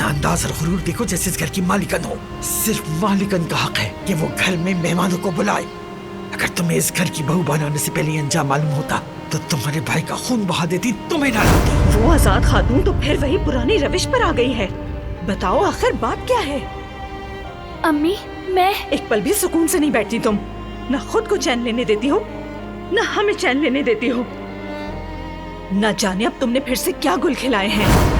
अंदाज और गुरूर देखो जैसे इस घर की मालिकन हो। सिर्फ मालिकन का हक है कि वो घर में मेहमानों को बुलाए। अगर तुम्हें इस घर की बहू बनाने से पहले अंजाम मालूम होता तो तुम्हारे भाई का खून बहा देती, तुम्हें ना लाती। वो आजाद खातून तो फिर वही पुरानी रविश पर आ गई है। बताओ आखिर बात क्या है? अम्मी, मैं एक पल भी सुकून से नहीं बैठती तुम। न खुद को चैन लेने देती हो, न हमें चैन लेने देती हो। न जाने अब तुमने फिर से क्या गुल खिलाए हैं।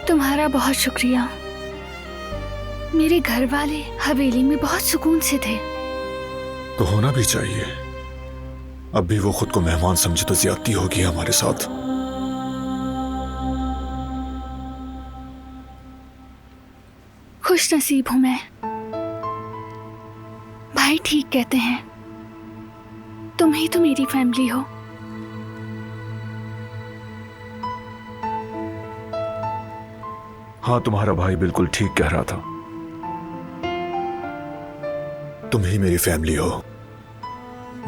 तुम्हारा बहुत शुक्रिया। मेरे घर वाले हवेली में बहुत सुकून से थे। तो होना भी चाहिए। अब भी वो खुद को मेहमान समझे तो ज्यादती होगी हमारे साथ। खुश नसीब हूं मैं। भाई ठीक कहते हैं, तुम ही तो मेरी फैमिली हो। हाँ, तुम्हारा भाई बिल्कुल ठीक कह रहा था। तुम ही मेरी फैमिली हो,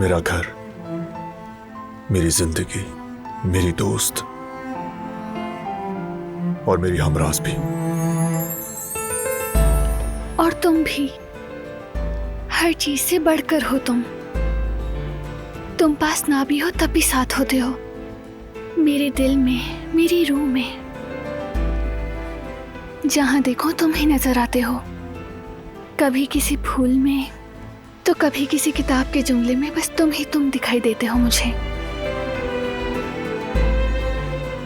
मेरा घर, मेरी जिंदगी, मेरी दोस्त और मेरी हमराज भी। और तुम भी हर चीज से बढ़कर हो। तुम पास ना भी हो तब भी साथ होते हो, मेरे दिल में, मेरी रूह में। जहां देखो तुम ही नजर आते हो। कभी किसी फूल में तो कभी किसी किताब के जुमले में, बस तुम दिखाई देते हो मुझे।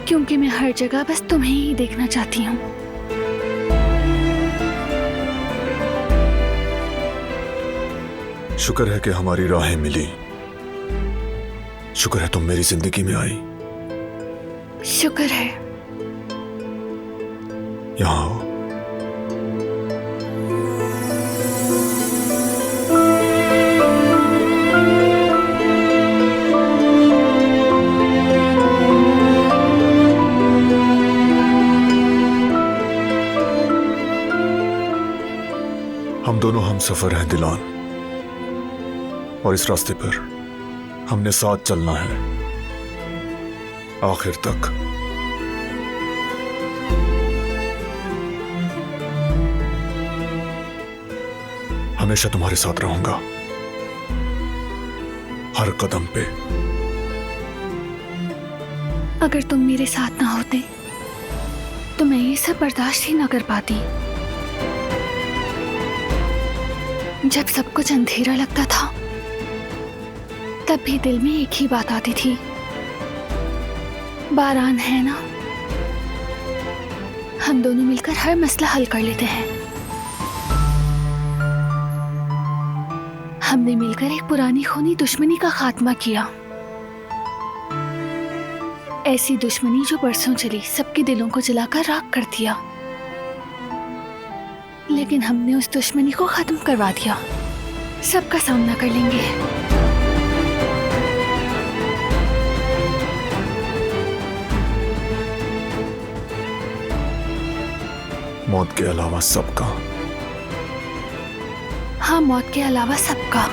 क्योंकि मैं हर जगह बस तुम्हें ही देखना चाहती हूँ। शुक्र है कि हमारी राहें मिली। शुक्र है तुम मेरी जिंदगी में आई। शुक्र है। यहाँ हो। हम दोनों हम सफर हैं दिलान, और इस रास्ते पर हमने साथ चलना है आखिर तक। हमेशा तुम्हारे साथ रहूंगा, हर कदम पे। अगर तुम मेरे साथ ना होते तो मैं ये सब बर्दाश्त ही ना कर पाती। जब सब कुछ अंधेरा लगता था तब भी दिल में एक ही बात आती थी, बारान है ना, हम दोनों मिलकर हर मसला हल कर लेते हैं। हमने मिलकर एक पुरानी खूनी दुश्मनी का खात्मा किया। ऐसी दुश्मनी जो बरसों चली, सबके दिलों को जलाकर राख कर दिया। लेकिन हमने उस दुश्मनी को खत्म करवा दिया। सबका सामना कर लेंगे। मौत के अलावा सबका। हाँ, मौत के अलावा सबका।